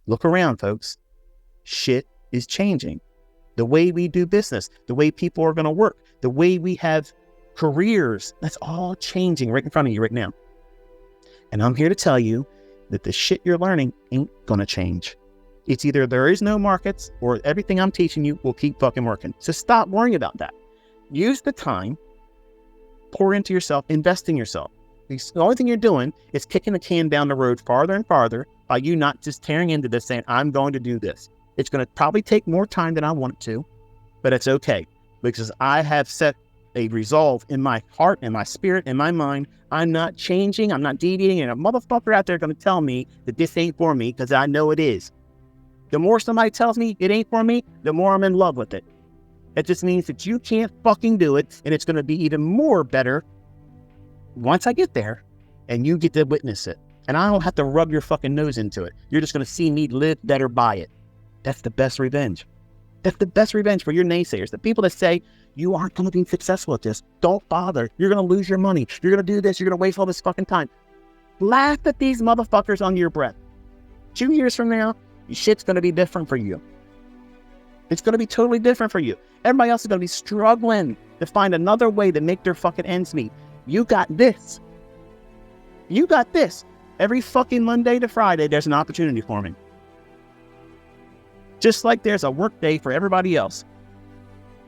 Look around, folks. Shit is changing. The way we do business, the way people are going to work, the way we have careers, that's all changing right in front of you right now. And I'm here to tell you that the shit you're learning ain't going to change. It's either there is no markets or everything I'm teaching you will keep fucking working. So stop worrying about that. Use the time, pour into yourself, invest in yourself. The only thing you're doing is kicking the can down the road farther and farther by you not just tearing into this saying, I'm going to do this. It's going to probably take more time than I want it to, but it's okay because I have set a resolve in my heart and my spirit and my mind. I'm not changing. I'm not deviating. And a motherfucker out there going to tell me that this ain't for me because I know it is. The more somebody tells me it ain't for me, the more I'm in love with it. It just means that you can't fucking do it. And it's going to be even more better once I get there and you get to witness it. And I don't have to rub your fucking nose into it. You're just going to see me live better by it. That's the best revenge. That's the best revenge for your naysayers. The people that say, you aren't going to be successful at this. Don't bother. You're going to lose your money. You're going to do this. You're going to waste all this fucking time. Laugh at these motherfuckers under your breath. 2 years from now, shit's going to be different for you. It's going to be totally different for you. Everybody else is going to be struggling to find another way to make their fucking ends meet. You got this. You got this. Every fucking Monday to Friday, there's an opportunity for me. Just like there's a work day for everybody else.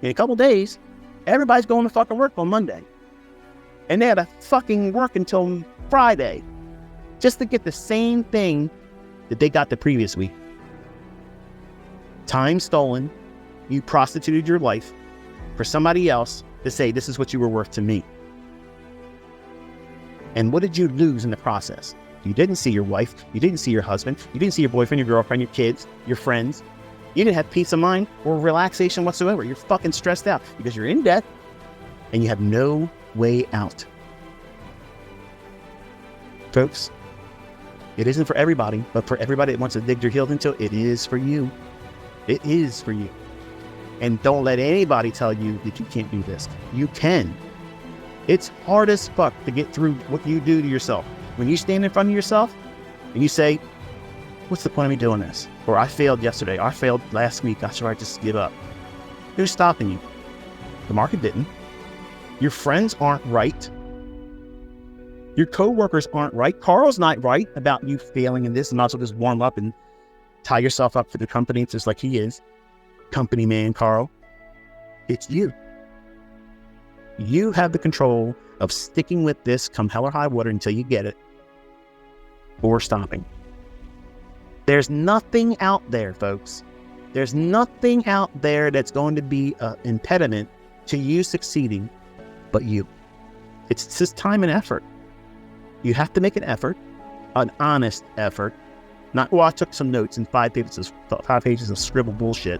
In a couple days, everybody's going to fucking work on Monday. And they had to fucking work until Friday just to get the same thing that they got the previous week. Time stolen. You prostituted your life for somebody else to say, this is what you were worth to me. And what did you lose in the process? You didn't see your wife. You didn't see your husband. You didn't see your boyfriend, your girlfriend, your kids, your friends. You didn't have peace of mind or relaxation whatsoever. You're fucking stressed out because you're in debt and you have no way out. Folks, it isn't for everybody, but for everybody that wants to dig their heels into it, it is for you. It is for you. And don't let anybody tell you that you can't do this. You can. It's hard as fuck to get through what you do to yourself. When you stand in front of yourself and you say, what's the point of me doing this? Or I failed yesterday. Or I failed last week. I should just give up. Who's stopping you? The market didn't. Your friends aren't right. Your coworkers aren't right. Carl's not right about you failing in this. And also just warm up and tie yourself up for the company just like he is. Company man, Carl. It's you. You have the control of sticking with this come hell or high water until you get it. Or stopping. There's nothing out there, folks. There's nothing out there that's going to be an impediment to you succeeding but you. It's just time and effort. You have to make an effort, an honest effort. Not, well, I took some notes in 5 pages of scribbled bullshit.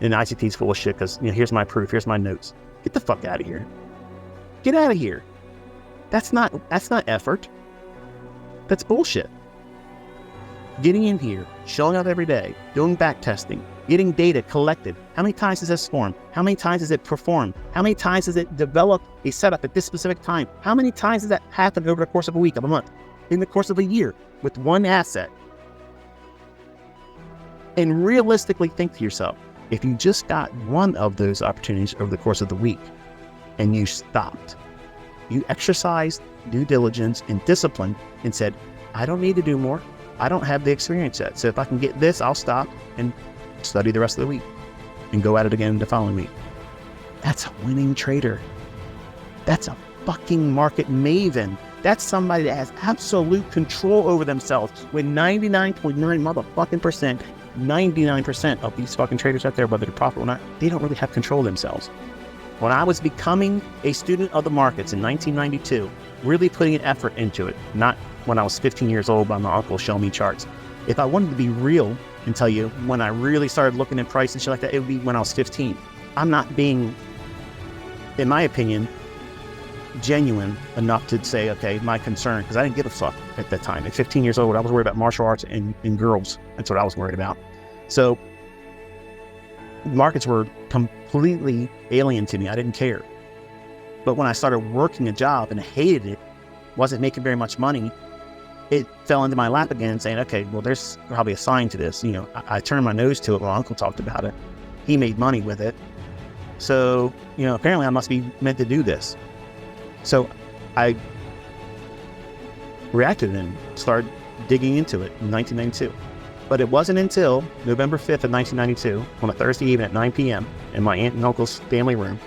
And ICT's full of shit because, here's my proof, here's my notes. Get the fuck out of here. Get out of here. That's not effort. That's bullshit. Getting in here, showing up every day, doing back testing, getting data collected. How many times does this form? How many times does it perform? How many times does it develop a setup at this specific time? How many times does that happen over the course of a week, of a month, in the course of a year with one asset? And realistically think to yourself, if you just got one of those opportunities over the course of the week and you stopped, you exercised due diligence and discipline and said, I don't need to do more. I don't have the experience yet. So if I can get this, I'll stop and study the rest of the week and go at it again the following week. That's a winning trader. That's a fucking market maven. That's somebody that has absolute control over themselves when 99.9 motherfucking percent, 99% of these fucking traders out there, whether they're profitable or not, they don't really have control of themselves. When I was becoming a student of the markets in 1992, really putting an effort into it, not when I was 15 years old by my uncle showing me charts. If I wanted to be real and tell you when I really started looking at price and shit like that, it would be when I was 15. I'm not being, in my opinion, genuine enough to say, okay, my concern, because I didn't give a fuck at that time. At 15 years old, I was worried about martial arts and girls. That's what I was worried about. So markets were completely alien to me. I didn't care. But when I started working a job and hated it, wasn't making very much money, it fell into my lap again, saying, okay, well, there's probably a sign to this. I turned my nose to it. My uncle talked about it. He made money with it. So, apparently I must be meant to do this. So I reacted and started digging into it in 1992. But it wasn't until November 5th of 1992, on a Thursday evening at 9 p.m. in my aunt and uncle's family room,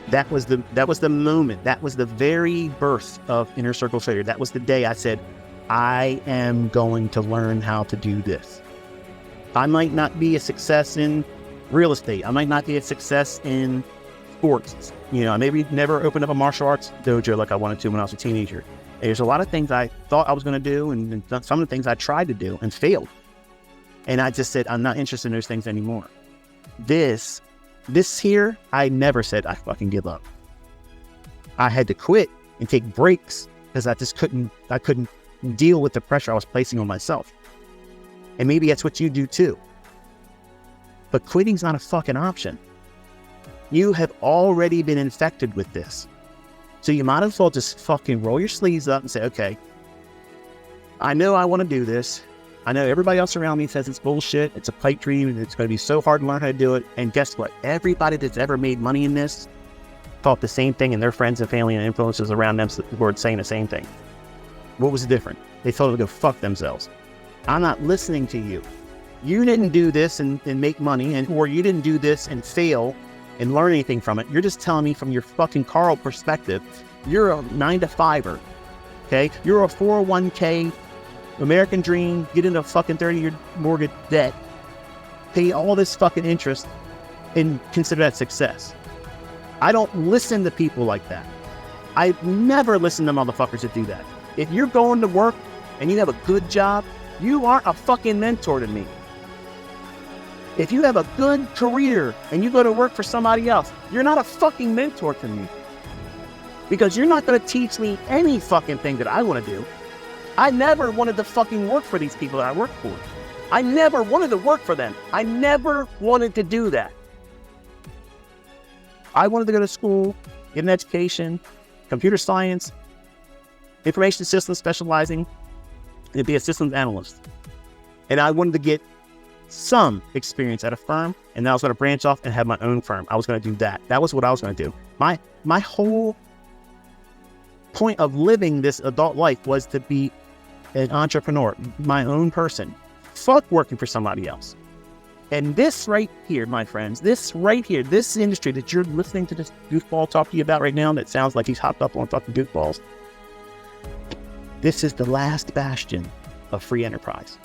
that was the moment. That was the very birth of Inner Circle Trader. That was the day I said, I am going to learn how to do this. I might not be a success in real estate. I might not be a success in sports. I maybe never opened up a martial arts dojo like I wanted to when I was a teenager. There's a lot of things I thought I was going to do, and some of the things I tried to do and failed. And I just said, I'm not interested in those things anymore. This here, I never said I fucking give up. I had to quit and take breaks because I couldn't deal with the pressure I was placing on myself. And maybe that's what you do too. But quitting's not a fucking option. You have already been infected with this. So you might as well just fucking roll your sleeves up and say, okay, I know I want to do this. I know everybody else around me says it's bullshit. It's a pipe dream and it's going to be so hard to learn how to do it. And guess what? Everybody that's ever made money in this thought the same thing, and their friends and family and influences around them were saying the same thing. What was different? They told them to go fuck themselves. I'm not listening to you. You didn't do this and make money, or you didn't do this and fail and learn anything from it. You're just telling me from your fucking Carl perspective. You're a 9-to-5er, okay? You're a 401k, American dream, get into a fucking 30-year mortgage debt, pay all this fucking interest, and consider that success. I don't listen to people like that. I never listen to motherfuckers that do that. If you're going to work and you have a good job, you aren't a fucking mentor to me. If you have a good career and you go to work for somebody else, you're not a fucking mentor to me. Because you're not going to teach me any fucking thing that I want to do. I never wanted to fucking work for these people that I work for. I never wanted to work for them. I never wanted to do that. I wanted to go to school, get an education, computer science, information systems specializing, and be a systems analyst. And I wanted to get some experience at a firm, and then I was going to branch off and have my own firm. I was going to do that. That was what I was going to do. My whole point of living this adult life was to be an entrepreneur, my own person. Fuck working for somebody else. And this right here, my friends, this right here, this industry that you're listening to this goofball talk to you about right now that sounds like he's hopped up on fucking goofballs, this is the last bastion of free enterprise.